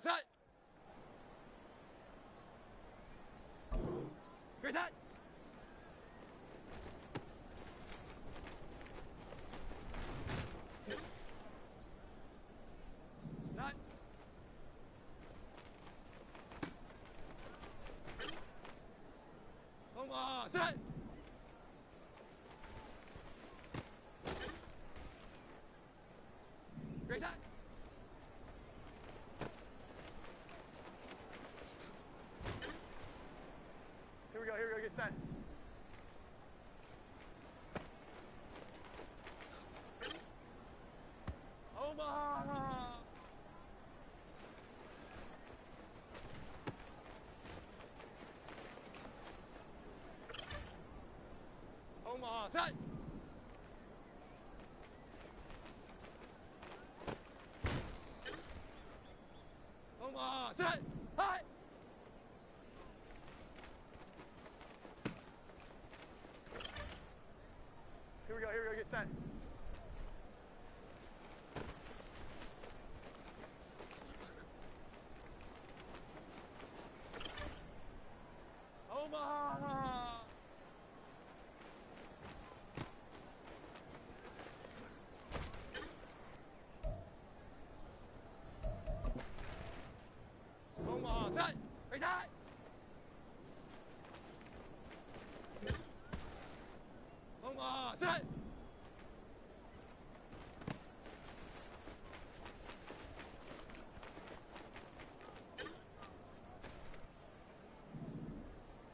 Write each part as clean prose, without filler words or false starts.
set. Great set. Set. Set. Great set. Here we go, get set. Omaha! Omaha, set! Omaha, set! Hi! Here we go, get set. Omaha! Omaha, set! Right side! Omaha, set!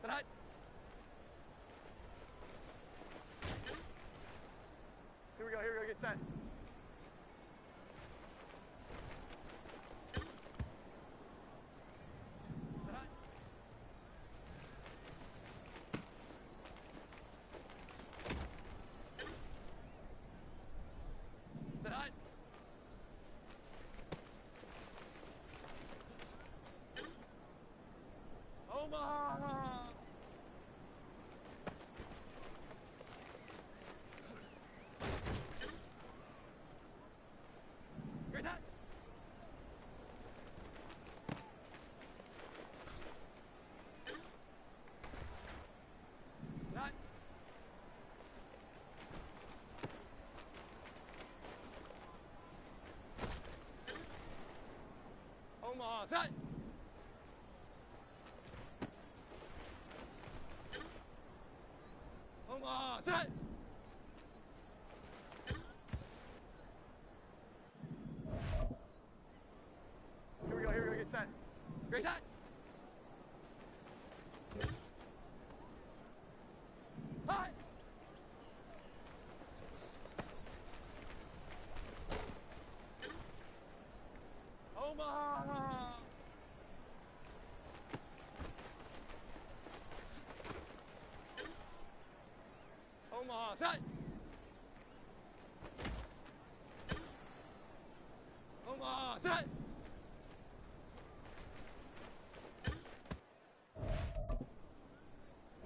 Set! Here we go, get set. Set! Set! Omaha! Great set! Set! Omaha, set! Omaha, set! Here we go, get set. Great set! Hi! Omaha! Omaha, set! Omaha, set!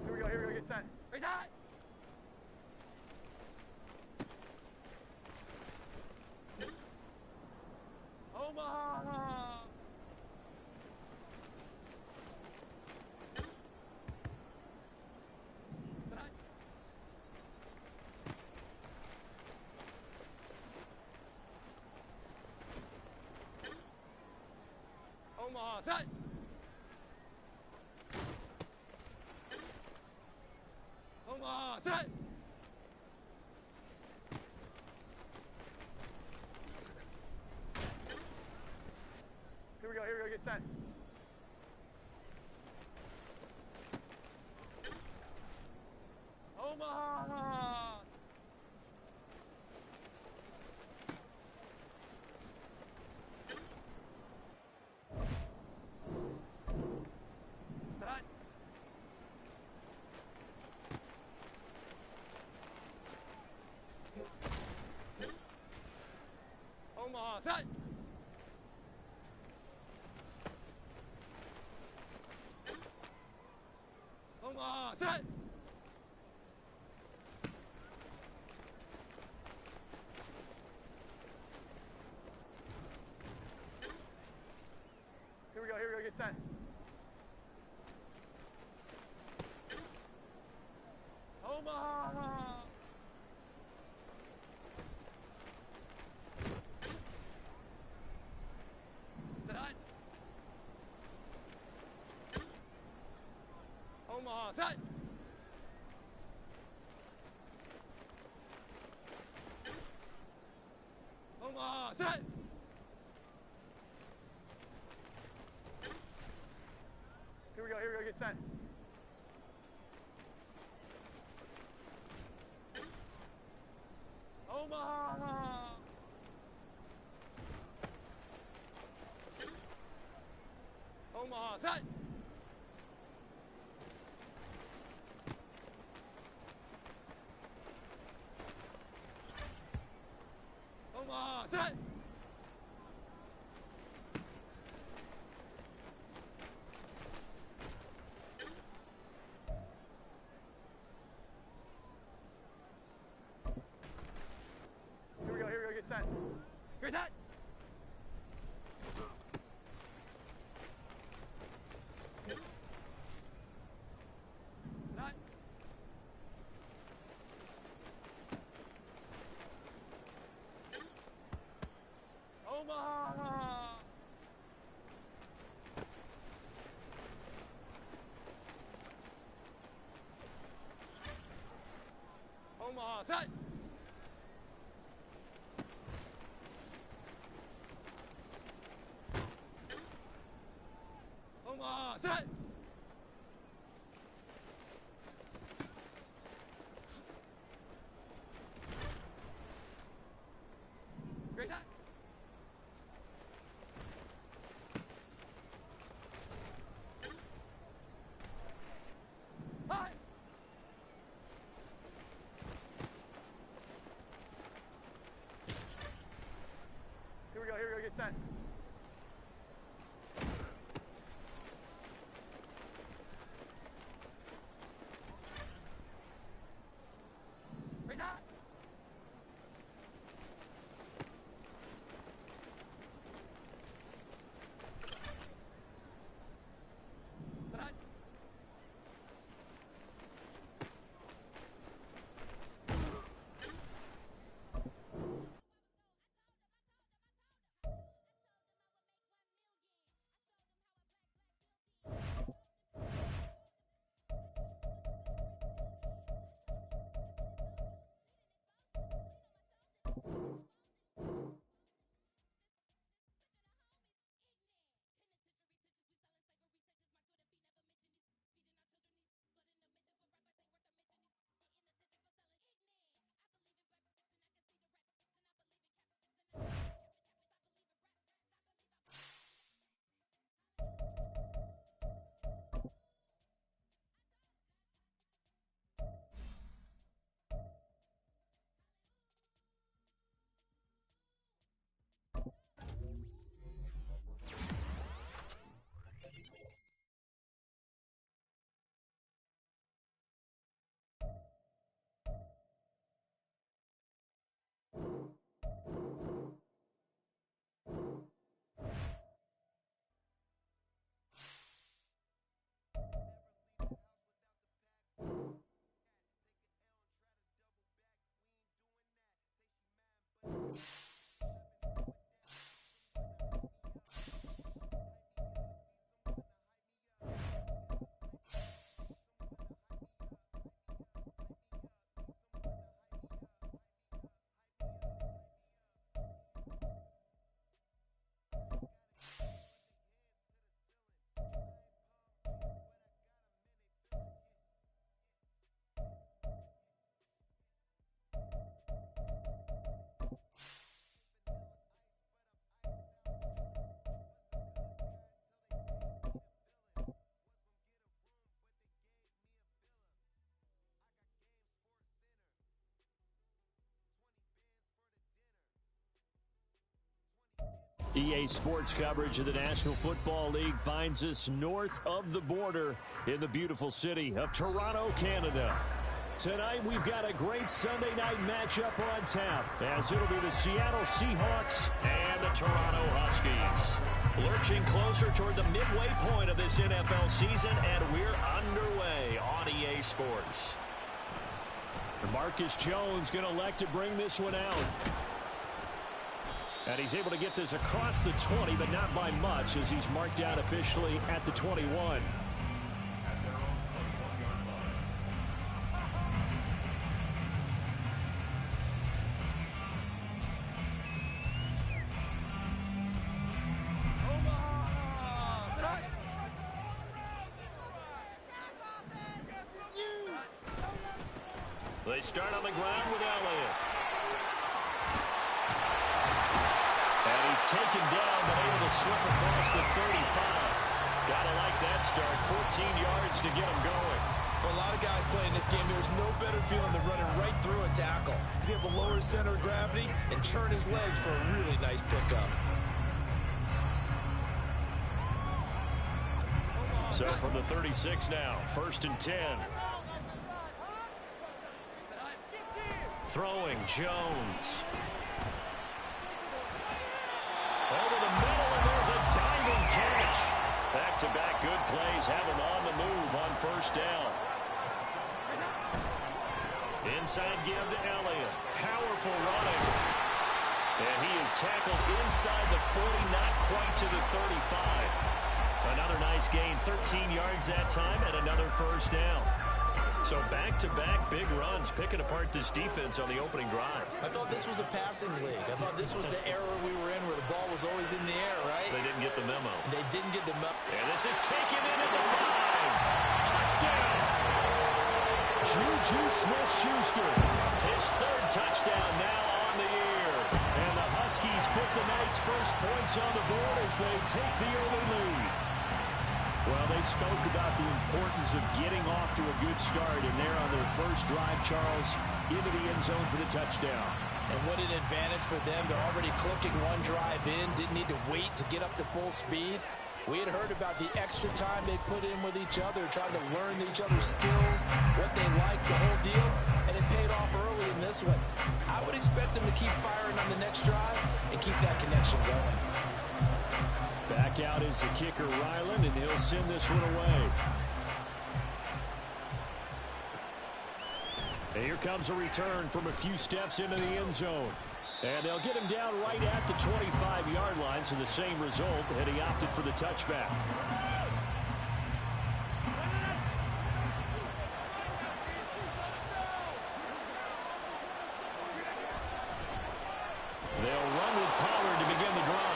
Here we go, get set. Right side! Omaha! Set! Omaha, set! Omaha, set! Here we go, get set. Omaha! Set! Omaha, set! Omaha, set! get 10. Omaha! Set. Omaha, set. Omaha, set. Here we go, get 10. Omaha! Omaha, set. Omaha, set. Here we go, get 10. Get 10. Omaha! Omaha, set. Omaha, set. Great shot. Hi. Here we go, get 10. Great shot. Set. EA Sports coverage of the National Football League finds us north of the border in the beautiful city of Toronto, Canada. Tonight, we've got a great Sunday night matchup on tap, as it'll be the Seattle Seahawks and the Toronto Huskies. Lurching closer toward the midway point of this NFL season, and we're underway on EA Sports. Marcus Jones going to elect to bring this one out. And he's able to get this across the 20, but not by much, as he's marked out officially at the 21. They start on the ground with Elliott. And he's taken down, but able to slip across the 35. Gotta like that start. 14 yards to get him going. For a lot of guys playing this game, there's no better feeling than running right through a tackle. He's able to lower his center of gravity and churn his legs for a really nice pickup. So from the 36 now, 1st and 10. Throwing Jones. Over the middle, and there's a diving catch. Back-to-back good plays have him on the move on 1st down. Inside give to Elliott. Powerful running. And he is tackled inside the 40, not quite to the 35. Another nice gain, 13 yards that time, and another 1st down. So back-to-back big runs, picking apart this defense on the opening drive. I thought this was a passing league. I thought this was the era we were in where the ball was always in the air, right? They didn't get the memo. They didn't get the memo. And this is taken in at the 5. Touchdown! Juju Smith-Schuster. His 3rd touchdown now on the year. And the Huskies put the night's first points on the board as they take the early lead. Well, they spoke about the importance of getting off to a good start, and they're on their first drive, Charles, into the end zone for the touchdown. And what an advantage for them. They're already clicking one drive in, didn't need to wait to get up to full speed. We had heard about the extra time they put in with each other, trying to learn each other's skills, what they like, the whole deal, and it paid off early in this one. I would expect them to keep firing on the next drive and keep that connection going. Back out is the kicker, Ryland, and he'll send this one away. And here comes a return from a few steps into the end zone. And they'll get him down right at the 25-yard line, so the same result, and he opted for the touchback. They'll run with Pollard to begin the drive.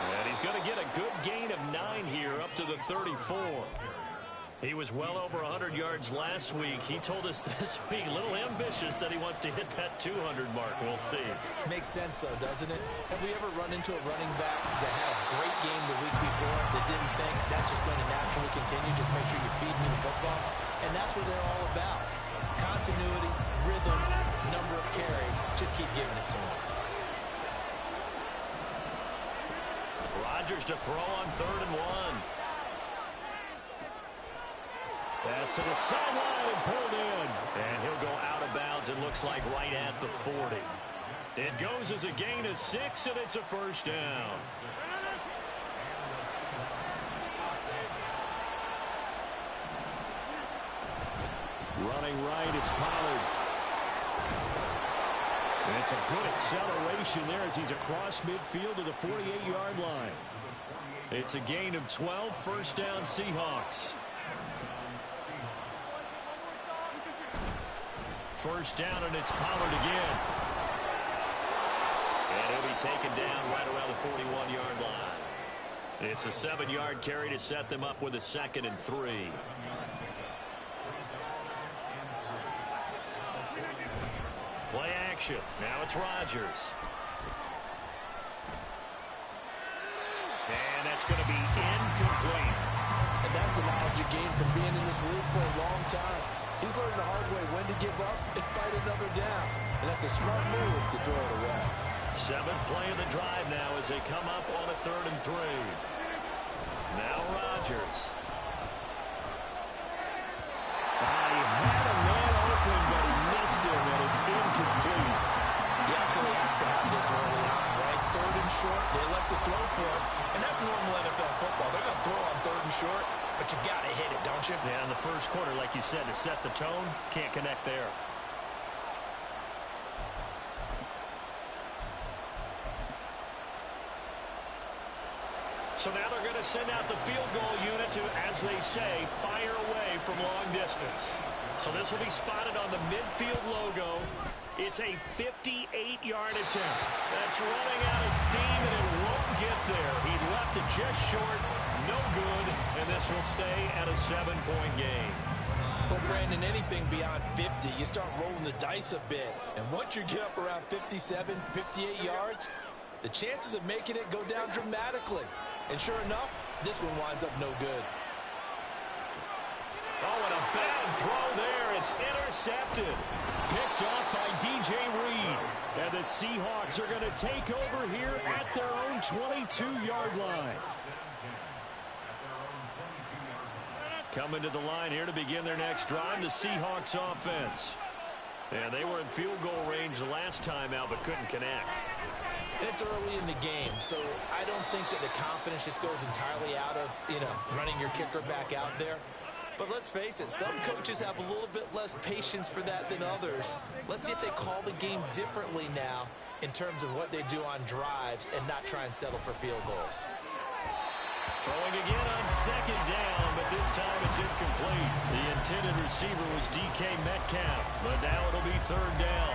And he's going to get a good gain of 9 here up to the 34. He was well over 100 yards last week. He told us this week, a little ambitious, that he wants to hit that 200 mark. We'll see. Makes sense, though, doesn't it? Have we ever run into a running back that had a great game the week before that didn't think that's just going to naturally continue? Just make sure you feed me the football. And that's what they're all about. Continuity, rhythm, number of carries. Just keep giving it to him. Rodgers to throw on 3rd and 1. Pass to the sideline and pulled in. And he'll go out of bounds, it looks like right at the 40. It goes as a gain of 6, and it's a 1st down. Running right, it's Pollard. And it's a good acceleration there as he's across midfield to the 48-yard line. It's a gain of 12, 1st down Seahawks. 1st down, and it's Pollard again. And he'll be taken down right around the 41-yard line. It's a 7-yard carry to set them up with a 2nd and 3. Play action. Now it's Rodgers. And that's going to be incomplete. And that's the knowledge you gain from being in this league for a long time. He's learned the hard way when to give up and fight another down. And that's a smart move to throw it away. 7th play of the drive now as they come up on a 3rd and 3. Now Rodgers. He had Yeah, in the first quarter, like you said, to set the tone, can't connect there. So now they're going to send out the field goal unit to, as they say, fire away from long distance. So this will be spotted on the midfield logo. It's a 58-yard attempt. That's running out of steam, and it won't get there. He left it just short. No good, and this will stay at a 7-point game. Well, Brandon, anything beyond 50, you start rolling the dice a bit. And once you get up around 57, 58 yards, the chances of making it go down dramatically. And sure enough, this one winds up no good. Oh, and a bad throw there. It's intercepted. Picked off by DJ Reed. And the Seahawks are going to take over here at their own 22-yard line. Coming to the line here to begin their next drive, the Seahawks offense. And they were in field goal range last time out, but couldn't connect. It's early in the game, so I don't think that the confidence just goes entirely out of, running your kicker back out there. But let's face it, some coaches have a little bit less patience for that than others. Let's see if they call the game differently now in terms of what they do on drives and not try and settle for field goals. Throwing again on second down, but this time it's incomplete. The intended receiver was DK Metcalf, but now it'll be third down.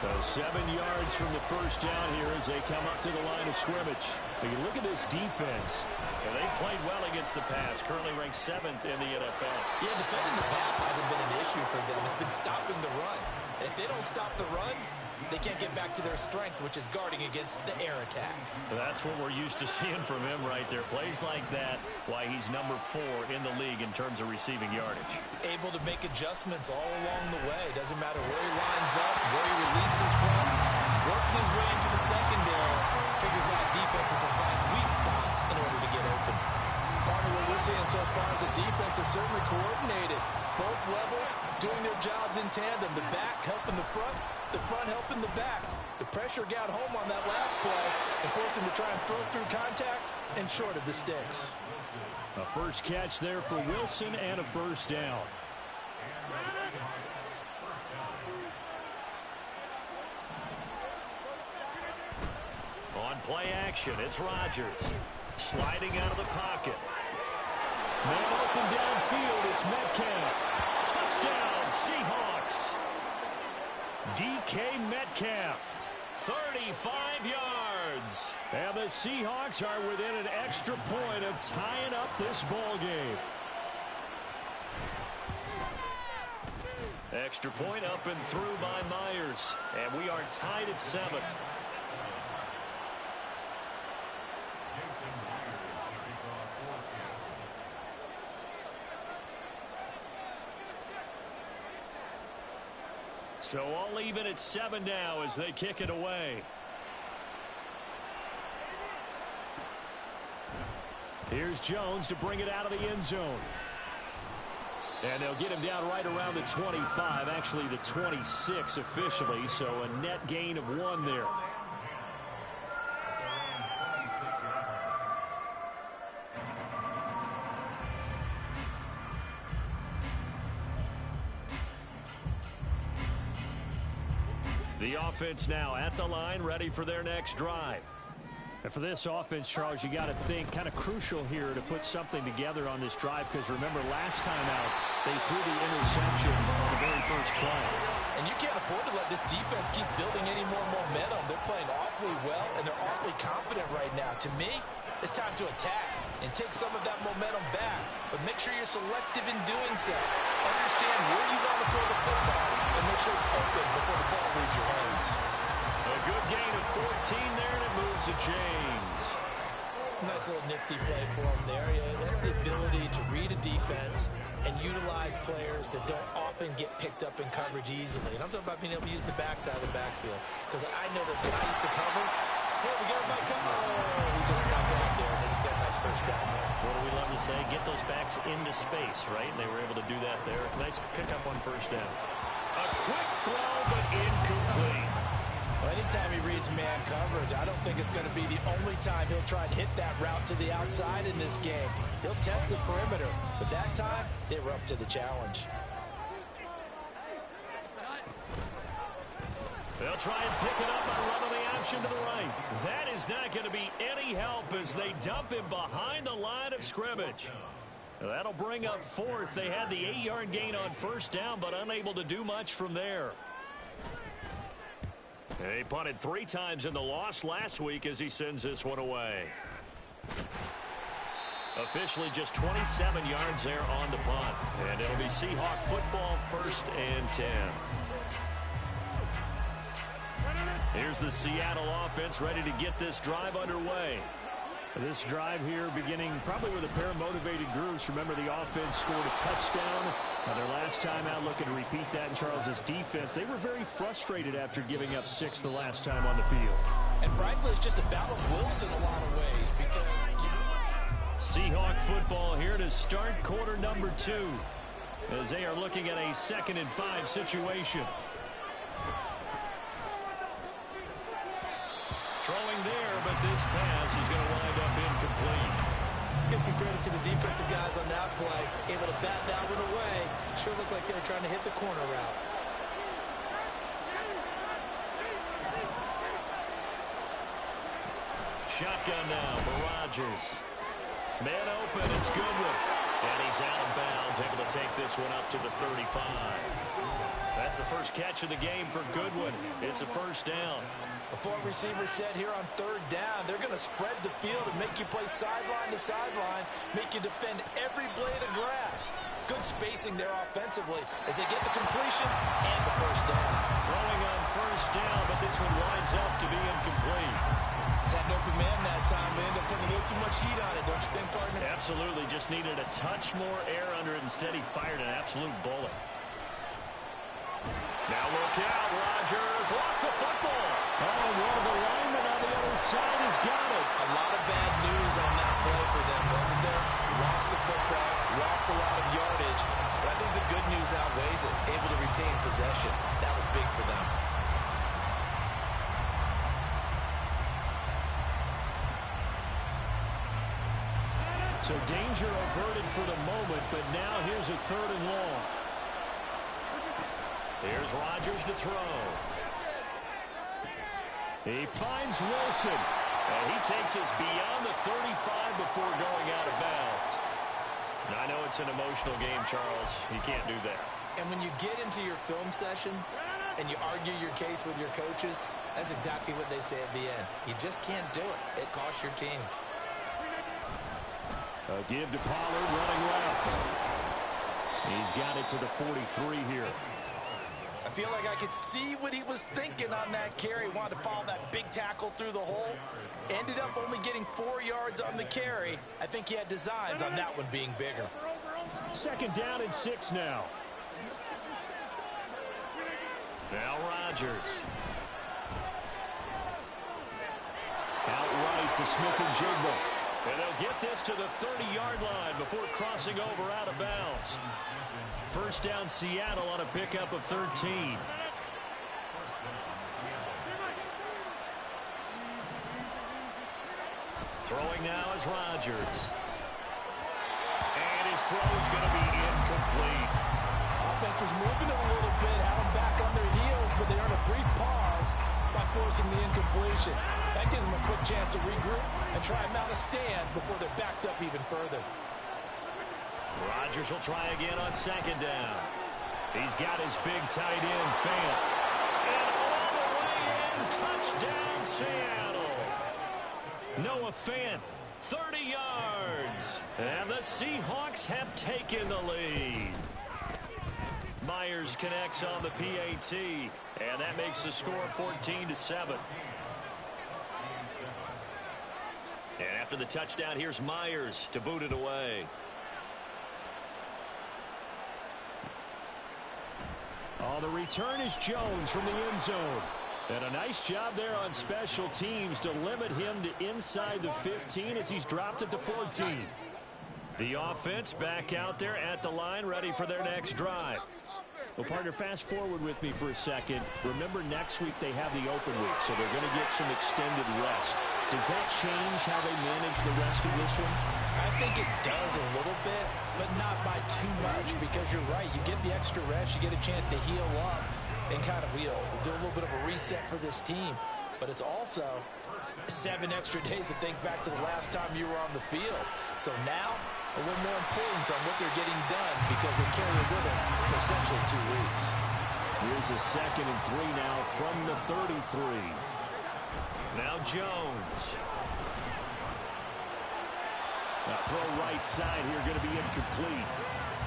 So 7 yards from the first down here as they come up to the line of scrimmage. But you look at this defense, and they played well against the pass, currently ranked 7th in the NFL. Yeah, defending the pass hasn't been an issue for them. It's been stopping the run. If they don't stop the run, they can't get back to their strength, which is guarding against the air attack. That's what we're used to seeing from him right there. Plays like that, why he's number 4 in the league in terms of receiving yardage. Able to make adjustments all along the way. Doesn't matter where he lines up, where he releases from. Working his way into the secondary. Figures out defenses and finds weak spots in order to get open. Partner, what we're seeing so far is the defense is certainly coordinated. Both levels doing their jobs in tandem. The back helping the front helping the back. The pressure got home on that last play and forced him to try and throw through contact and short of the sticks. A first catch there for Wilson and a first down. On play action, it's Rodgers. Sliding out of the pocket. Man open downfield, it's Metcalf. Touchdown, Seahawks. DK Metcalf, 35 yards. And the Seahawks are within an extra point of tying up this ball game. Extra point up and through by Myers. And we are tied at 7. So all even at 7 now as they kick it away. Here's Jones to bring it out of the end zone. And they'll get him down right around the 25, actually the 26 officially, so a net gain of 1 there. The offense now at the line, ready for their next drive. And for this offense, Charles, you got to think kind of crucial here to put something together on this drive, because remember last time out, they threw the interception on the very first play. And you can't afford to let this defense keep building any more momentum. They're playing awfully well, and they're awfully confident right now. To me, it's time to attack and take some of that momentum back. But make sure you're selective in doing so. Understand where you want to throw the football and make sure it's open before the ball leaves your hands. A good gain of 14 there, and it moves the chains. Nice little nifty play for him there. Yeah, that's the ability to read a defense and utilize players that don't often get picked up in coverage easily. And I'm talking about being able to use the backside of the backfield. Because I know that when I used to cover, hey, we got my cover. Oh, he just snuck out there, and they just got a nice first down there. What do we love to say? Get those backs into space, right? And they were able to do that there. Nice pickup on first down. A quick throw, but incomplete. Well, any anytime he reads man coverage. I don't think it's going to be the only time he'll try and hit that route to the outside in this game. He'll test the perimeter, but that time, they were up to the challenge. They'll try and pick it up by running the option to the right. That is not going to be any help as they dump him behind the line of scrimmage. That'll bring up fourth. They had the 8-yard gain on first down, but unable to do much from there. They punted 3 times in the loss last week as he sends this one away. Officially just 27 yards there on the punt. And it'll be Seahawk football, 1st and 10. Here's the Seattle offense ready to get this drive underway. This drive here beginning probably with a pair of motivated groups. Remember, the offense scored a touchdown. Their last time out, looking to repeat that in Charles's defense. They were very frustrated after giving up 6 the last time on the field. And frankly, it's just a battle of wills in a lot of ways because Seahawk football here to start quarter number 2 as they are looking at a 2nd and 5 situation. Throwing there, but this pass is going to wind up incomplete. Let's give some credit to the defensive guys on that play. Able to bat that one away. Sure looked like they were trying to hit the corner route. Shotgun now for Rodgers. Man open, it's Goodwin. And he's out of bounds, able to take this one up to the 35. That's the first catch of the game for Goodwin. It's a first down. Before receivers set here on 3rd down, they're going to spread the field and make you play sideline to sideline, make you defend every blade of grass. Good spacing there offensively as they get the completion and the first down. Throwing on first down, but this one winds up to be incomplete. Had an open man that time, but ended up putting a little too much heat on it, don't you think, partner? Absolutely, just needed a touch more air under it. Instead, he fired an absolute bullet. Now look out, Rodgers lost the football. Oh, one of the linemen on the other side has got it. A lot of bad news on that play for them, wasn't there? Lost the football, lost a lot of yardage, but I think the good news outweighs it. Able to retain possession. That was big for them. So danger averted for the moment, but now here's a 3rd and long. Here's Rodgers to throw. He finds Wilson. And he takes us beyond the 35 before going out of bounds. Now, I know it's an emotional game, Charles. You can't do that. And when you get into your film sessions and you argue your case with your coaches, that's exactly what they say at the end. You just can't do it. It costs your team. A give to Pollard running left. He's got it to the 43 here. I feel like I could see what he was thinking on that carry. Wanted to follow that big tackle through the hole. Ended up only getting 4 yards on the carry. I think he had designs on that one being bigger. 2nd down and 6 now. Now Rodgers. Outright to Smith-Njigba. And they'll get this to the 30-yard line before crossing over out of bounds. First down Seattle on a pickup of 13. Throwing now is Rodgers. And his throw is going to be incomplete. Offense was moving a little bit, had them back on their heels, but they earned a brief pause by forcing the incompletion. That gives them a quick chance to regroup and try and mount a stand before they're backed up even further. Rodgers will try again on 2nd down. He's got his big tight end, Fant. And all the way in, touchdown, Seattle. Noah Fant, 30 yards. And the Seahawks have taken the lead. Myers connects on the PAT. And that makes the score 14-7. And after the touchdown, here's Myers to boot it away. Oh, the return is Jones from the end zone. And a nice job there on special teams to limit him to inside the 15 as he's dropped at the 14. The offense back out there at the line, ready for their next drive. Well, partner, fast forward with me for a second. Remember, next week they have the open week, so they're going to get some extended rest. Does that change how they manage the rest of this one? I think it does a little bit, but not by too much, because you're right. You get the extra rest, you get a chance to heal up and kind of, do a little bit of a reset for this team. But it's also 7 extra days to think back to the last time you were on the field. So now, a little more importance on what they're getting done because they carry it with them for essentially 2 weeks. Here's a 2nd and 3 now from the 33. Now Jones. Now throw right side here, going to be incomplete.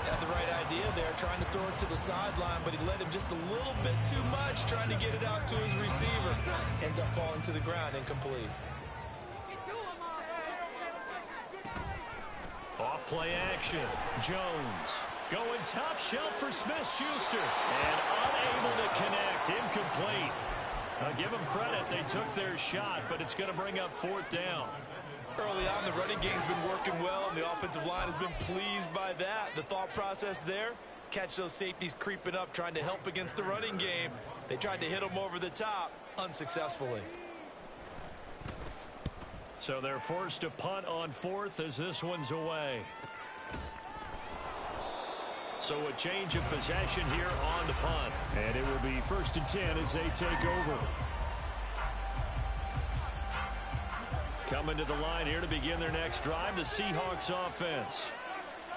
Had the right idea there, trying to throw it to the sideline, but he led him just a little bit too much, trying to get it out to his receiver. Ends up falling to the ground, incomplete. Off play action. Jones going top shelf for Smith-Schuster. And unable to connect. Incomplete. I'll give them credit. They took their shot, but it's going to bring up 4th down. Early on, the running game's been working well, and the offensive line has been pleased by that. The thought process there, catch those safeties creeping up, trying to help against the running game. They tried to hit them over the top, unsuccessfully. So they're forced to punt on 4th as this one's away. So a change of possession here on the punt. And it will be 1st and 10 as they take over. Coming to the line here to begin their next drive, the Seahawks offense.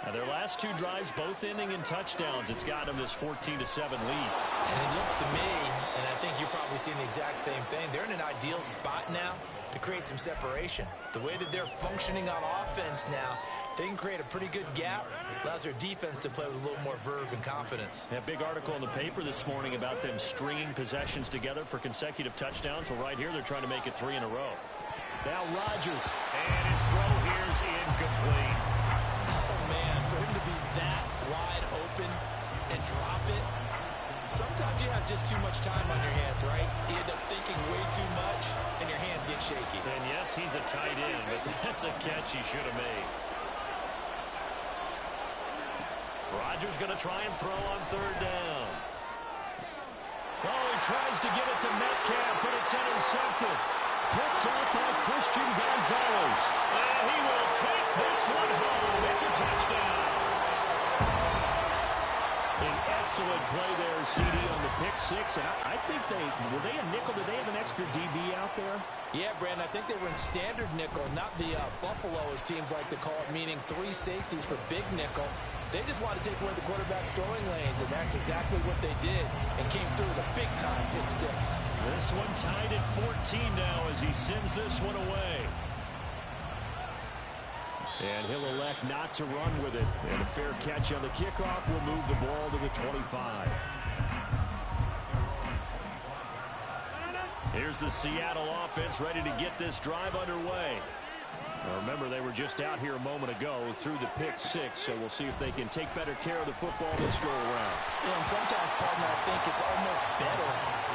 Now their last 2 drives, both ending in touchdowns. It's got them this 14-7 lead. And it looks to me, and I think you're probably seeing the exact same thing, they're in an ideal spot now to create some separation. The way that they're functioning on offense now, they can create a pretty good gap. Allows their defense to play with a little more verve and confidence. A big article in the paper this morning about them stringing possessions together for consecutive touchdowns. So right here, they're trying to make it 3 in a row. Now Rodgers, and his throw here's incomplete. Oh, man, for him to be that wide open and drop it, sometimes you have just too much time on your hands, right? You end up thinking way too much, and your hands get shaky. And yes, he's a tight end, but that's a catch he should have made. Rodgers going to try and throw on 3rd down. Oh, he tries to get it to Metcalf, but it's intercepted. Picked up by Christian Gonzalez. And he will take this one home. It's a touchdown. An excellent play there, CD, on the pick 6. And I think were they a nickel? Did they have an extra DB out there? Yeah, Brandon, I think they were in standard nickel, not the Buffalo, as teams like to call it, meaning 3 safeties for big nickel. They just want to take away the quarterback's throwing lanes, and that's exactly what they did, and came through with a big-time pick 6. This one tied at 14 now as he sends this one away. And he'll elect not to run with it. And a fair catch on the kickoff will move the ball to the 25. Here's the Seattle offense ready to get this drive underway. Now remember, they were just out here a moment ago through the pick 6, so we'll see if they can take better care of the football this go around. Yeah, and sometimes, partner, I think it's almost better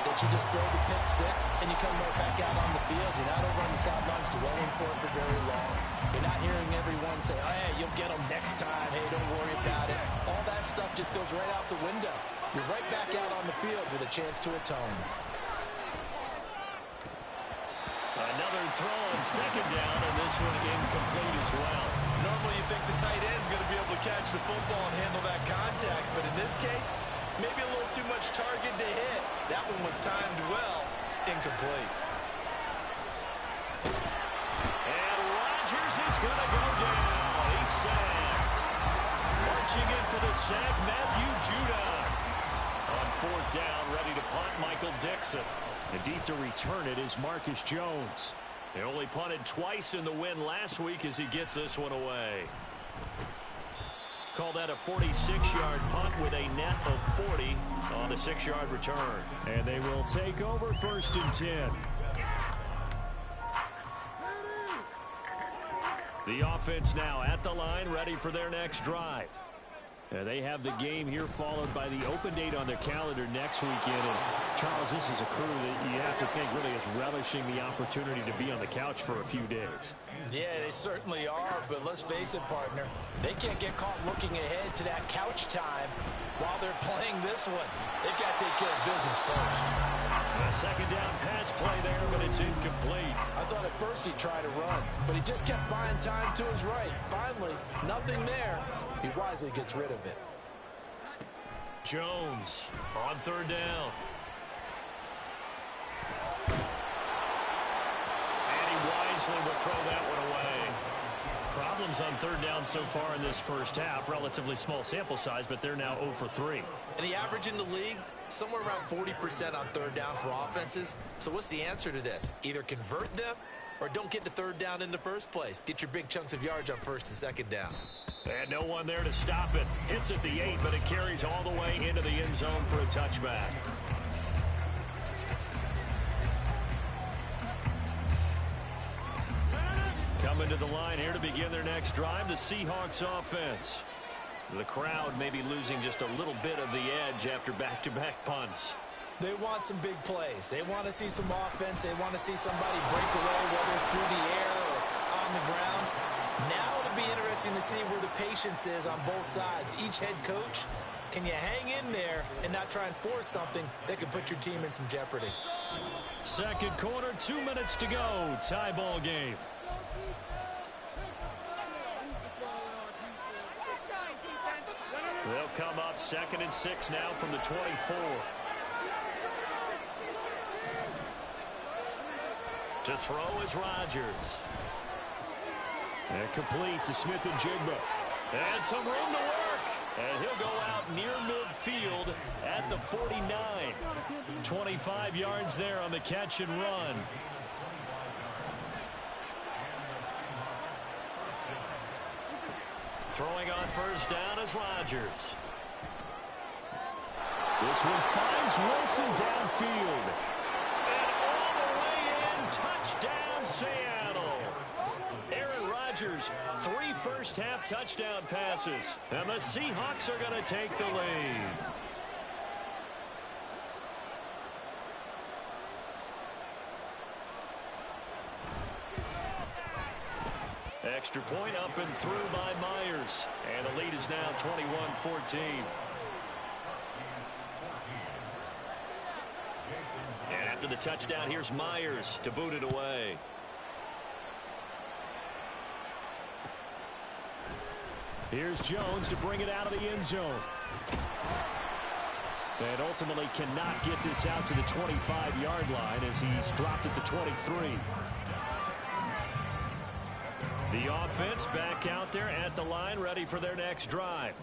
that you just throw the pick 6 and you come right back out on the field. You're not over on the sidelines dwelling for it for very long. You're not hearing everyone say, oh, hey, you'll get them next time. Hey, don't worry about it. All that stuff just goes right out the window. You're right back out on the field with a chance to atone. Another throw on 2nd down, and this one incomplete as well. Normally you think the tight end's going to be able to catch the football and handle that contact, but in this case, maybe a little too much target to hit. That one was timed well, incomplete. And Rodgers is going to go down. He's sacked. Marching in for the sack, Matthew Judon. On 4th down, ready to punt, Michael Dixon. And deep to return it is Marcus Jones. They only punted twice in the win last week as he gets this one away. Call that a 46-yard punt with a net of 40 on the 6-yard return. And they will take over 1st and 10. The offense now at the line, ready for their next drive. They have the game here followed by the open date on their calendar next weekend. And Charles, this is a crew that you have to think really is relishing the opportunity to be on the couch for a few days. Yeah, they certainly are, but let's face it, partner. They can't get caught looking ahead to that couch time while they're playing this one. They've got to take care of business first. A second down pass play there, but it's incomplete. I thought at first he'd try to run, but he just kept buying time to his right. Finally, nothing there. He wisely gets rid of it. Jones on third down. And he wisely will throw that one away. Problems on third down so far in this first half. Relatively small sample size, but they're now 0 for 3. And the average in the league, somewhere around 40% on third down for offenses. So what's the answer to this? Either convert them or don't get to third down in the first place. Get your big chunks of yards on first and second down. And no one there to stop it. Hits at the 8, but it carries all the way into the end zone for a touchback. Coming to the line here to begin their next drive, the Seahawks offense. The crowd may be losing just a little bit of the edge after back-to-back punts. They want some big plays. They want to see some offense. They want to see somebody break away, whether it's through the air or on the ground. Now it'll be interesting to see where the patience is on both sides. Each head coach, can you hang in there and not try and force something that could put your team in some jeopardy? Second quarter, 2 minutes to go. Tie ball game. They'll come up 2nd and 6 now from the 24. To throw is Rodgers. And complete to Smith and Jigba. And some room to work. And he'll go out near midfield at the 49. 25 yards there on the catch and run. Throwing on first down is Rodgers. This one finds Wilson downfield. And all the way in, touchdown Seattle. Aaron Rodgers, 3 first-half touchdown passes. And the Seahawks are going to take the lead. Extra point up and through by Myers. And the lead is now 21-14. And after the touchdown, here's Myers to boot it away. Here's Jones to bring it out of the end zone. And ultimately cannot get this out to the 25-yard line as he's dropped at the 23. The offense back out there at the line, ready for their next drive.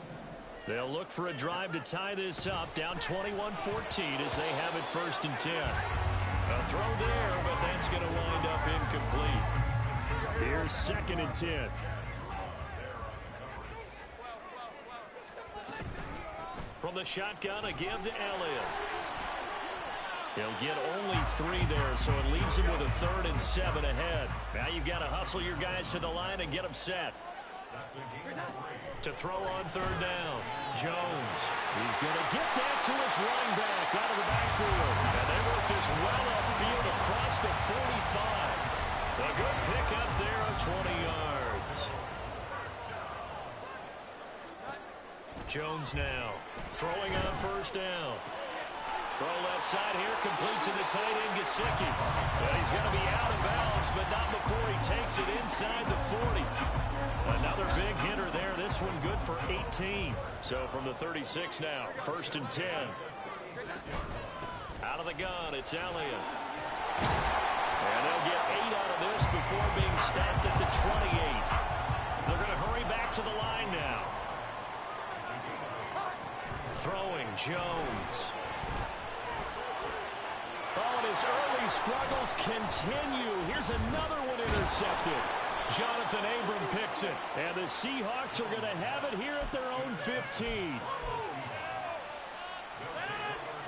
They'll look for a drive to tie this up, down 21-14 as they have it 1st and 10. A throw there, but that's going to wind up incomplete. Here's 2nd and 10. From the shotgun, a give to Elliott. He'll get only 3 there, so it leaves him with a 3rd and 7 ahead. Now you've got to hustle your guys to the line and get them set. To throw on 3rd down, Jones. He's going to get that to his running back out of the backfield. And they work this well upfield across the 45. A good pickup there of 20 yards. Jones now throwing on 1st down. Throw left side here, complete to the tight end, Gesicki. He's going to be out of bounds, but not before he takes it inside the 40. Another big hitter there. This one good for 18. So from the 36 now, 1st and 10. Out of the gun, it's Elliott. And they'll get 8 out of this before being stopped at the 28. They're going to hurry back to the line now. Throwing, Jones. Oh, and his early struggles continue. Here's another one intercepted. Jonathan Abram picks it. And the Seahawks are going to have it here at their own 15.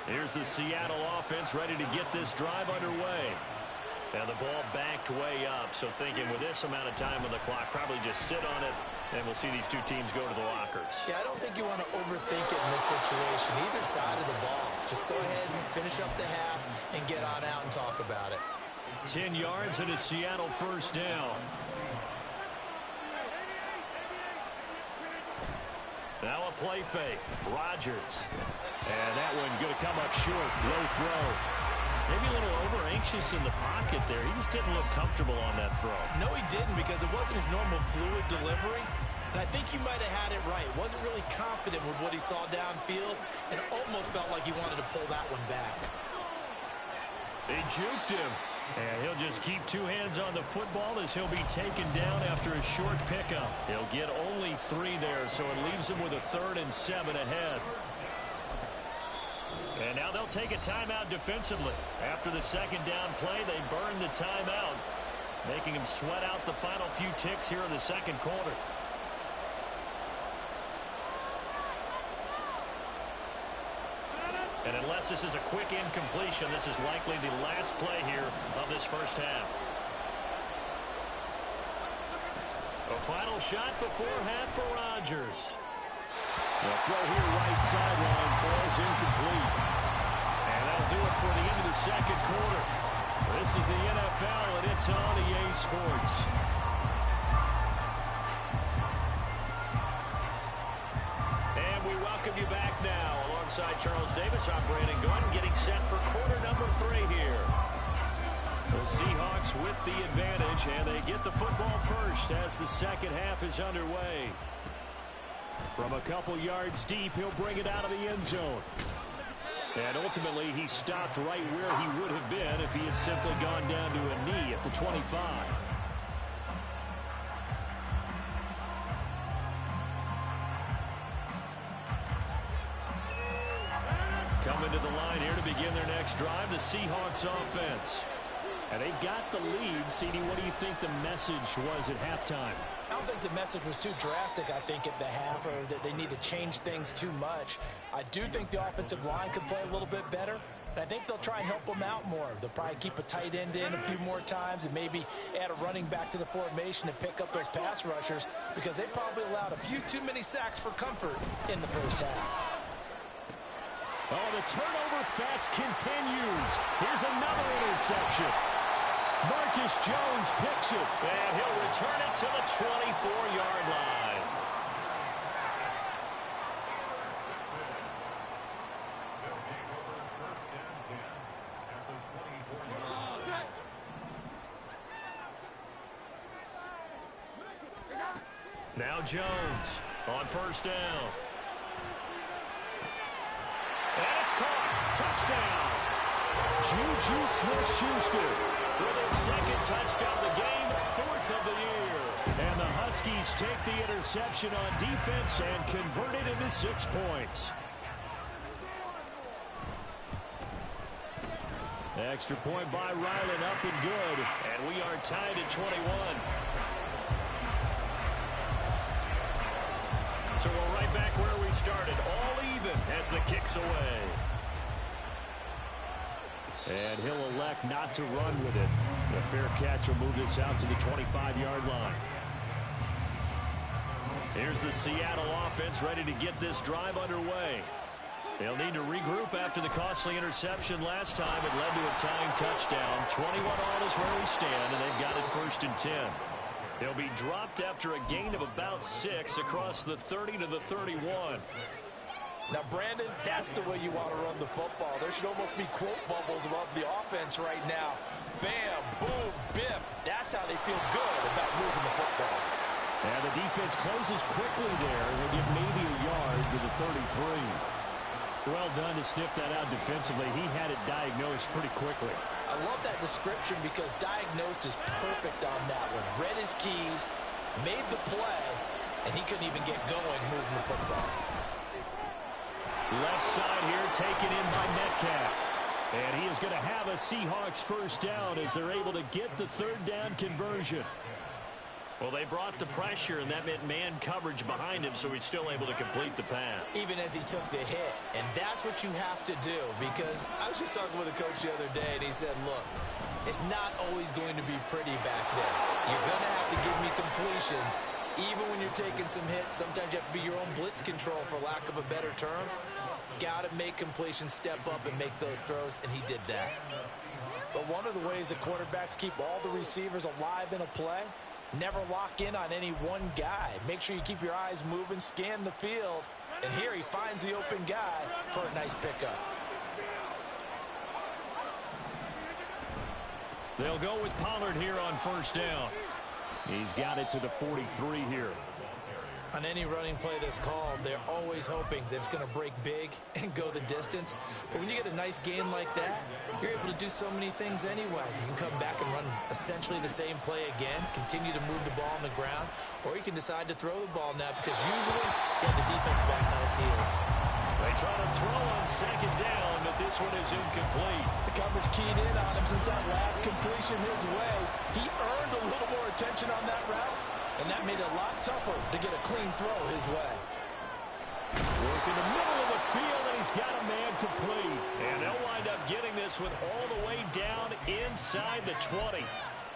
Here's the Seattle offense ready to get this drive underway. And the ball backed way up. So thinking with this amount of time on the clock, probably just sit on it, and we'll see these two teams go to the lockers. Yeah, I don't think you want to overthink it in this situation. Either side of the ball. Just go ahead and finish up the half and get on out and talk about it. 10 yards and a Seattle 1st down. Now a play fake. Rodgers. And that one going to come up short. Low throw. Maybe a little over-anxious in the pocket there. He just didn't look comfortable on that throw. No, he didn't, because it wasn't his normal fluid delivery. And I think you might have had it right. Wasn't really confident with what he saw downfield and almost felt like he wanted to pull that one back. They juked him. And he'll just keep two hands on the football as he'll be taken down after a short pickup. He'll get only 3 there, so it leaves him with a 3rd and 7 ahead. And now they'll take a timeout defensively. After the second down play, they burn the timeout, making him sweat out the final few ticks here in the second quarter. And unless this is a quick incompletion, this is likely the last play here of this first half. A final shot before half for Rodgers. The throw here right sideline falls incomplete. And that'll do it for the end of the second quarter. This is the NFL, and it's on EA Sports. And we welcome you back now. Alongside Charles Davis, I'm Brandon Gordon, getting set for quarter number 3 here. The Seahawks with the advantage, and they get the football first as the second half is underway. From a couple yards deep, he'll bring it out of the end zone. And ultimately, he stopped right where he would have been if he had simply gone down to a knee at the 25. Coming to the line here to begin their next drive, the Seahawks offense. And they've got the lead. CD, what do you think the message was at halftime? I don't think the message was too drastic, I think, at the half, or that they need to change things too much. I do think the offensive line could play a little bit better, and I think they'll try and help them out more. They'll probably keep a tight end in a few more times and maybe add a running back to the formation to pick up those pass rushers, because they probably allowed a few too many sacks for comfort in the first half. Oh, the turnover fest continues. Here's another interception. Marcus Jones picks it, and he'll return it to the 24-yard line. Now Jones on first down. And it's caught. Touchdown. Juju Smith-Schuster with his second touchdown of the game, 4th of the year. And the Huskies take the interception on defense and convert it into 6 points. Extra point by Ryland, up and good. And we are tied at 21. So we're right back where we started, all even as the kick's away. And he'll elect not to run with it. The fair catch will move this out to the 25-yard line. Here's the Seattle offense ready to get this drive underway. They'll need to regroup after the costly interception last time. It led to a tying touchdown. 21 all is where we stand, and they've got it 1st and 10. They'll be dropped after a gain of about 6 across the 30 to the 31. Now, Brandon, that's the way you want to run the football. There should almost be quote bubbles above the offense right now. Bam, boom, biff. That's how they feel good about moving the football. And the defense closes quickly there. They get maybe a yard to the 33. Well done to sniff that out defensively. He had it diagnosed pretty quickly. I love that description because diagnosed is perfect on that one. Read his keys, made the play, and he couldn't even get going moving the football. Left side here taken in by Metcalf. And he is going to have a Seahawks first down as they're able to get the 3rd down conversion. Well, they brought the pressure, and that meant man coverage behind him, so he's still able to complete the pass. Even as he took the hit. And that's what you have to do, because I was just talking with a coach the other day, and he said, look, it's not always going to be pretty back there. You're going to have to give me completions. Even when you're taking some hits, sometimes you have to be your own blitz control, for lack of a better term. Got to make completions, step up, and make those throws, and he did that. But one of the ways that quarterbacks keep all the receivers alive in a play Never lock in on any one guy. Make sure you keep your eyes moving, scan the field. And here he finds the open guy for a nice pickup. They'll go with Pollard here on first down. He's got it to the 43 here. On any running play that's called, they're always hoping that it's going to break big and go the distance. But when you get a nice gain like that, you're able to do so many things anyway. You can come back and run essentially the same play again, continue to move the ball on the ground, or you can decide to throw the ball now because usually you have the defense back on its heels. They try to throw on second down, but this one is incomplete. The coverage keyed in on him since that last completion his way. He earned a little more attention on that route, and that made it a lot tougher to get a clean throw his way. Work in the middle of the field, and he's got a man complete. And they'll wind up getting this one all the way down inside the 20.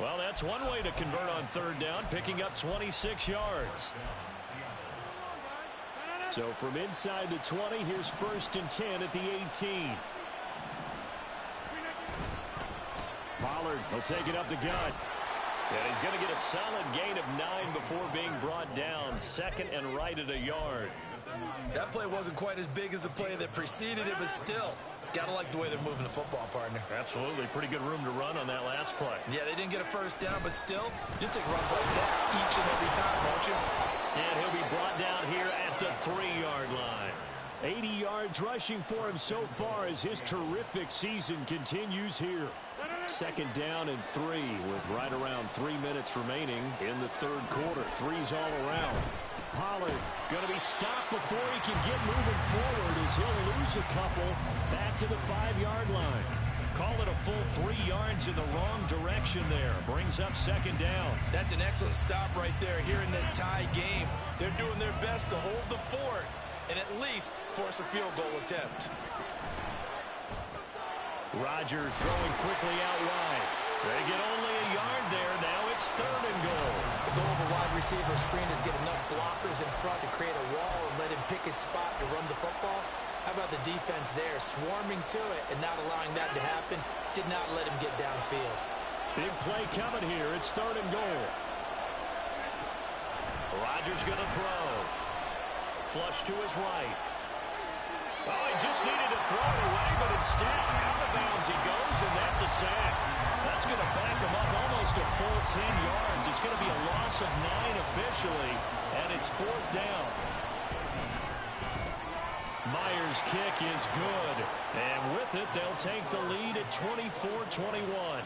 Well, that's one way to convert on third down, picking up 26 yards. So from inside the 20, here's 1st and 10 at the 18. Pollard will take it up the gut. And he's going to get a solid gain of 9 before being brought down. 2nd and right at a yard. That play wasn't quite as big as the play that preceded it, but still, got to like the way they're moving the football, partner. Absolutely. Pretty good room to run on that last play. Yeah, they didn't get a first down, but still, you take runs like that each and every time, won't you? And he'll be brought down here at the 3-yard line. 80 yards rushing for him so far as his terrific season continues here. 2nd down and 3 with right around 3 minutes remaining in the third quarter. 3's all around. Pollard going to be stopped before he can get moving forward as he'll lose a couple back to the 5-yard line. Call it a full 3 yards in the wrong direction there. Brings up 2nd down. That's an excellent stop right there here in this tie game. They're doing their best to hold the fort and at least force a field goal attempt. Rodgers throwing quickly out wide. They get only a yard there. Now it's 3rd and goal. The goal of a wide receiver screen is get enough blockers in front to create a wall and let him pick his spot to run the football. How about the defense there, swarming to it and not allowing that to happen? Did not let him get downfield. Big play coming here. It's 3rd and goal. Rodgers going to throw. Flush to his right. Oh, he just needed to throw it away, but instead, out of bounds he goes, and that's a sack. That's going to back him up almost a full 10 yards. It's going to be a loss of 9 officially, and it's 4th down. Myers' kick is good, and with it, they'll take the lead at 24-21.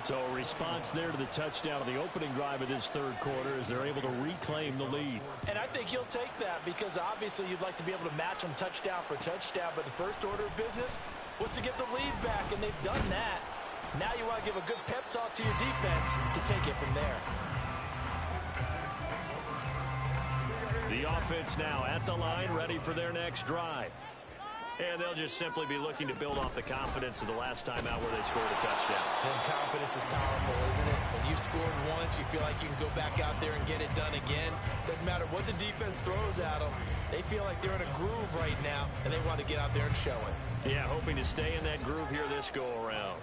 So a response there to the touchdown of the opening drive of this third quarter as they're able to reclaim the lead. And I think you'll take that because obviously you'd like to be able to match them touchdown for touchdown, but the first order of business was to get the lead back, and they've done that. Now you want to give a good pep talk to your defense to take it from there. The offense now at the line, ready for their next drive. And they'll just simply be looking to build off the confidence of the last time out where they scored a touchdown. And confidence is powerful, isn't it? When you've scored once, you feel like you can go back out there and get it done again. Doesn't matter what the defense throws at them. They feel like they're in a groove right now, and they want to get out there and show it. Yeah, hoping to stay in that groove here this go-around.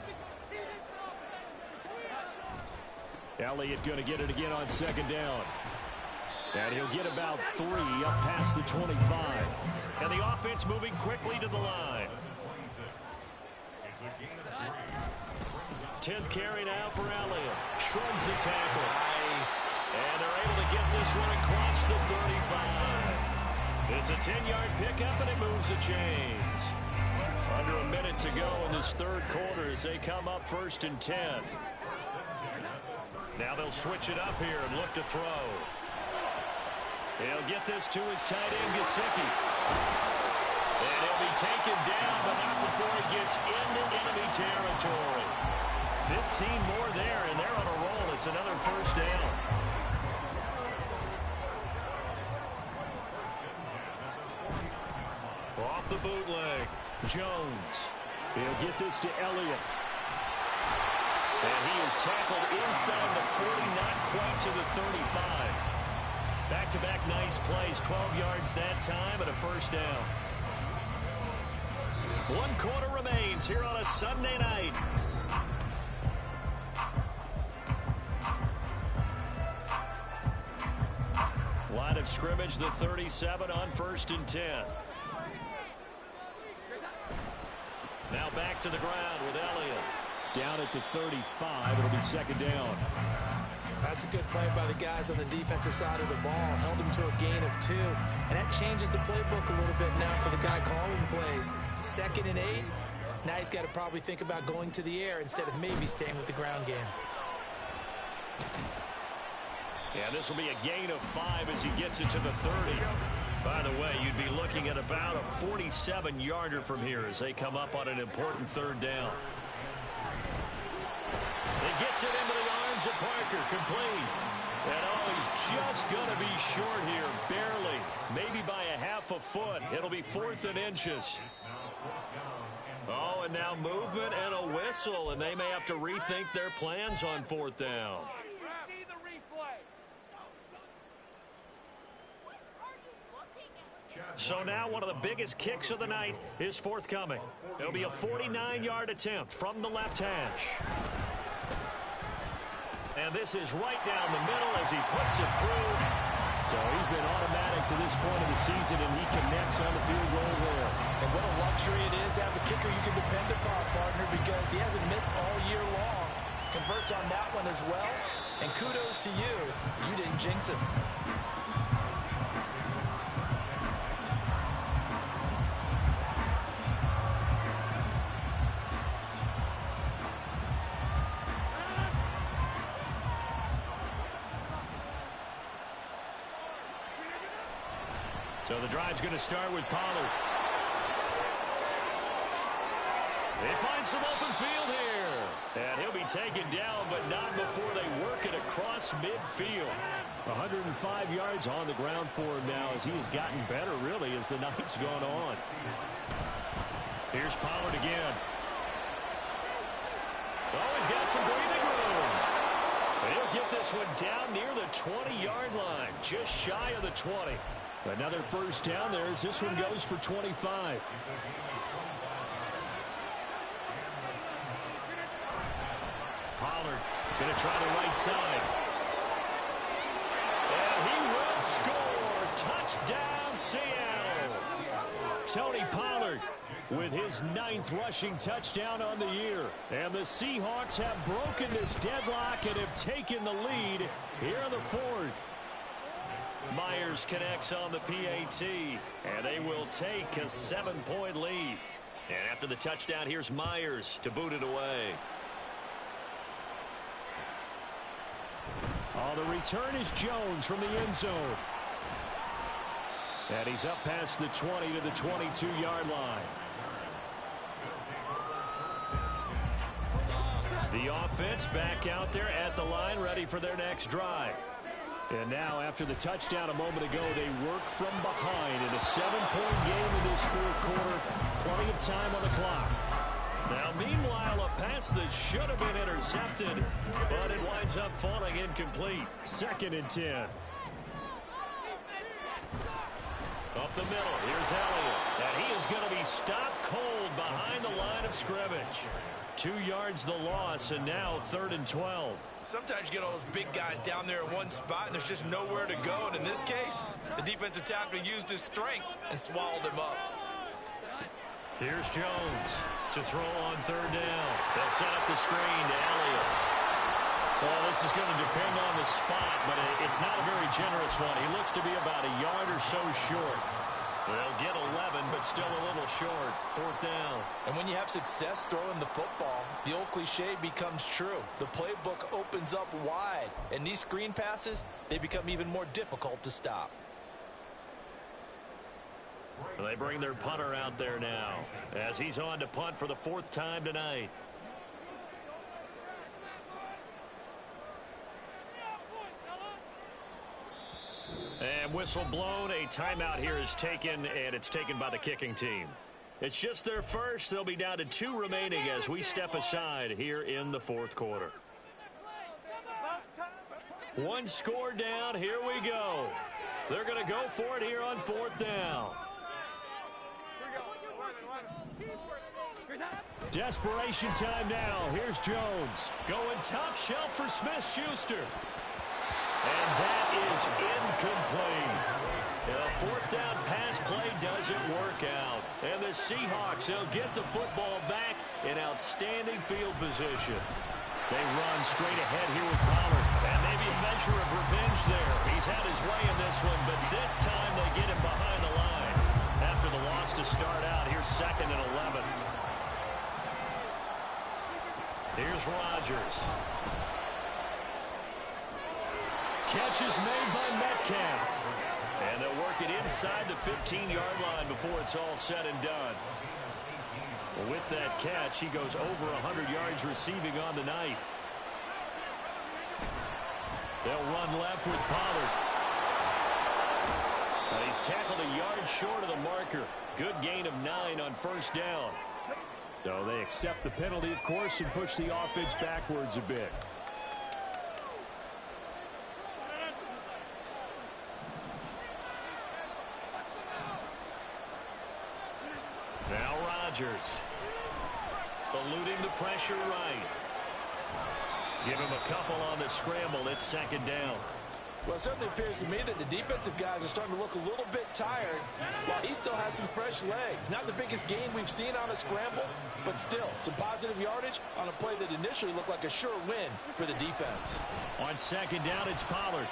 Elliott going to get it again on 2nd down. And he'll get about 3 up past the 25. And the offense moving quickly to the line. 10th carry now for Elliott. Shrugs the tackle. Nice. And they're able to get this one across the 35. It's a 10-yard pickup, and it moves the chains. Under a minute to go in this third quarter as they come up 1st and 10. Now they'll switch it up here and look to throw. He'll get this to his tight end, Gesicki. And he'll be taken down, but not before he gets into enemy territory. 15 more there, and they're on a roll. It's another 1st down. Off the bootleg, Jones. He'll get this to Elliott. And he is tackled inside the 40, not quite to the 35. Back-to-back nice plays, 12 yards that time, and a 1st down. 1 quarter remains here on a Sunday night. of scrimmage, the 37 on 1st and 10. Now back to the ground with Elliott. Down at the 35. It'll be 2nd down. That's a good play by the guys on the defensive side of the ball. Held him to a gain of 2. And that changes the playbook a little bit now for the guy calling plays. 2nd and 8. Now he's got to probably think about going to the air instead of maybe staying with the ground game. Yeah, this will be a gain of 5 as he gets it to the 30. By the way, you'd be looking at about a 47-yarder from here as they come up on an important 3rd down. He gets it into the arms of Parker, complete. And oh, he's just going to be short here, barely. Maybe by a half a foot. It'll be 4th and inches. Oh, and now movement and a whistle, and they may have to rethink their plans on 4th down. So now one of the biggest kicks of the night is forthcoming. It'll be a 49-yard attempt from the left hash. And this is right down the middle as he puts it through. So he's been automatic to this point of the season, and he connects on the field goal there. And what a luxury it is to have a kicker you can depend upon, partner, because he hasn't missed all year long. Converts on that one as well. And kudos to you. You didn't jinx him. So the drive's going to start with Pollard. They find some open field here. And he'll be taken down, but not before they work it across midfield. 105 yards on the ground for him now as he has gotten better, really, as the night's gone on. Here's Pollard again. Oh, he's got some breathing room. He'll get this one down near the 20-yard line, just shy of the 20. Another 1st down there as this one goes for 25. Pollard going to try the right side. And he will score. Touchdown, Seattle. Tony Pollard with his 9th rushing touchdown on the year. And the Seahawks have broken this deadlock and have taken the lead here in the 4th. Myers connects on the PAT, and they will take a 7-point lead. And after the touchdown, here's Myers to boot it away. Oh, the return is Jones from the end zone. And he's up past the 20 to the 22-yard line. The offense back out there at the line, ready for their next drive. And now, after the touchdown a moment ago, they work from behind in a 7-point game in this 4th quarter. Plenty of time on the clock. Now, meanwhile, a pass that should have been intercepted, but it winds up falling incomplete. 2nd and 10. Up the middle, here's Elliott. And he is going to be stopped cold behind the line of scrimmage. 2 yards the loss, and now 3rd and 12. Sometimes you get all those big guys down there in one spot, and there's just nowhere to go. And in this case, the defensive tackle used his strength and swallowed him up. Here's Jones to throw on 3rd down. They'll set up the screen to Elliott. Well, this is going to depend on the spot, but it's not a very generous one. He looks to be about a yard or so short. They'll get 11, but still a little short. 4th down. And when you have success throwing the football, the old cliche becomes true. The playbook opens up wide, and these screen passes, they become even more difficult to stop. They bring their punter out there now as he's on to punt for the 4th time tonight. And whistle blown. A timeout here is taken, and it's taken by the kicking team. It's just their first. They'll be down to 2 remaining as we step aside here in the 4th quarter. 1 score down. Here we go. They're going to go for it here on 4th down. Desperation time now. Here's Jones. Going top shelf for Smith-Schuster. And that is incomplete. The fourth down pass play doesn't work out. And the Seahawks, they'll get the football back in outstanding field position. They run straight ahead here with Pollard. And maybe a measure of revenge there. He's had his way in this one, but this time they get him behind the line. After the loss to start out, here's 2nd and 11. Here's Rodgers. Catch is made by Metcalf. And they'll work it inside the 15-yard line before it's all said and done. With that catch, he goes over 100 yards receiving on the night. They'll run left with Pollard. He's tackled a yard short of the marker. Good gain of 9 on first down. So they accept the penalty, of course, and push the offense backwards a bit. Now Rodgers. Eluding the pressure right. Give him a couple on the scramble. It's 2nd down. Well, it certainly appears to me that the defensive guys are starting to look a little bit tired while he still has some fresh legs. Not the biggest gain we've seen on a scramble, but still some positive yardage on a play that initially looked like a sure win for the defense. On 2nd down, it's Pollard.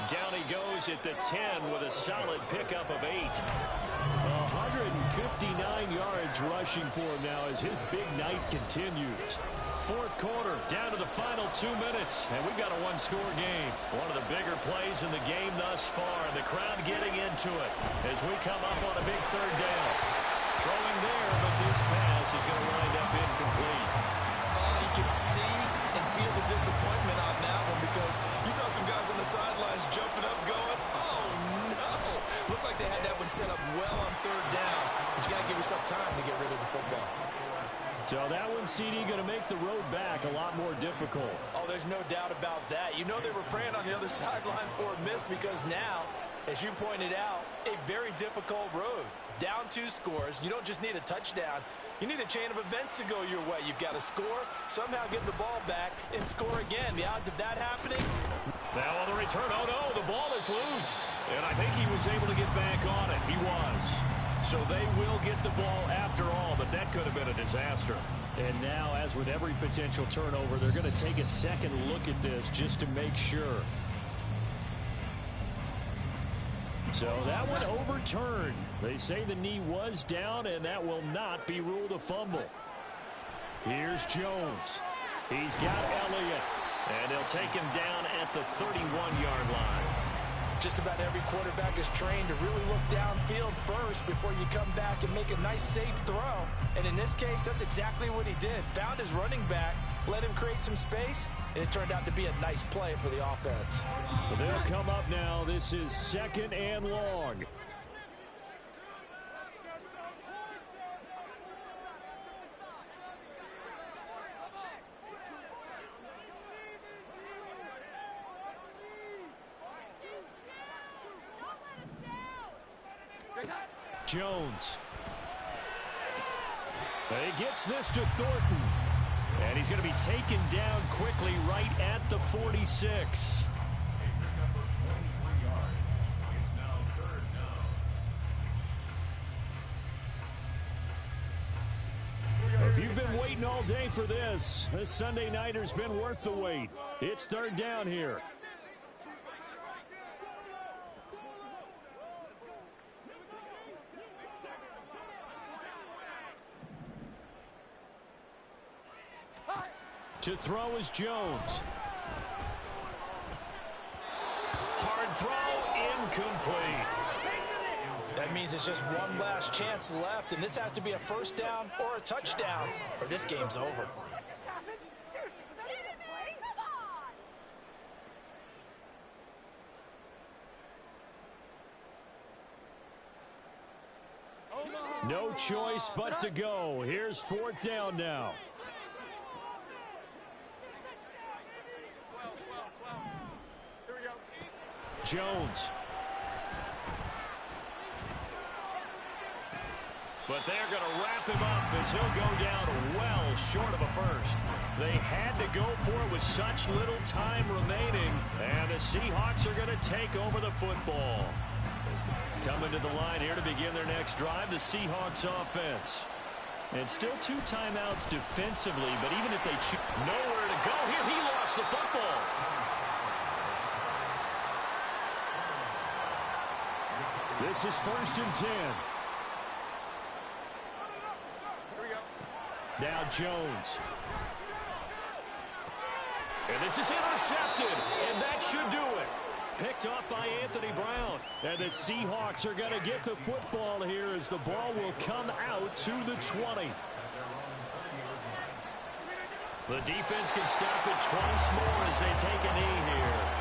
Down he goes at the 10 with a solid pickup of 8. 159 yards rushing for him now as his big night continues. Fourth quarter, down to the final 2 minutes, and we've got a one-score game. One of the bigger plays in the game thus far, and the crowd getting into it as we come up on a big 3rd down. Throwing there, but this pass is going to wind up incomplete. You can see and feel the disappointment on that one because you saw some guys on the sidelines jumping up going, oh no! Looked like they had that one set up well on 3rd down, but you got to give yourself time to get rid of the football. So that one, CD, going to make the road back a lot more difficult. Oh, there's no doubt about that. You know they were praying on the other sideline for a miss because now, as you pointed out, a very difficult road. Down 2 scores. You don't just need a touchdown. You need a chain of events to go your way. You've got to score, somehow get the ball back, and score again. The odds of that happening? Now on the return, oh no, the ball is loose. And I think he was able to get back on it. He was. So they will get the ball after all, but that could have been a disaster. And now, as with every potential turnover, they're going to take a second look at this just to make sure. So that one overturned. They say the knee was down, and that will not be ruled a fumble. Here's Jones. He's got Elliott, and they'll take him down at the 31-yard line. Just about every quarterback is trained to really look downfield first before you come back and make a nice, safe throw. And in this case, that's exactly what he did. Found his running back, let him create some space, and it turned out to be a nice play for the offense. Well, they'll come up now. This is 2nd and long. Jones. He gets this to Thornton. And he's going to be taken down quickly right at the 46. If you've been waiting all day for this Sunday nighter's been worth the wait. It's 3rd down here. To throw is Jones. Hard throw, incomplete. That means it's just one last chance left, and this has to be a 1st down or a touchdown, or this game's over. No choice but to go. Here's 4th down now. Jones. But they're going to wrap him up as he'll go down well short of a first. They had to go for it with such little time remaining, and the Seahawks are going to take over the football. Coming to the line here to begin their next drive, the Seahawks offense. And still 2 timeouts defensively, but even if they choose nowhere to go here, he lost the football. This is 1st and 10. Here we go. Now Jones. And this is intercepted, and that should do it. Picked off by Anthony Brown. And the Seahawks are going to get the football here as the ball will come out to the 20. The defense can stop it twice more as they take a knee here.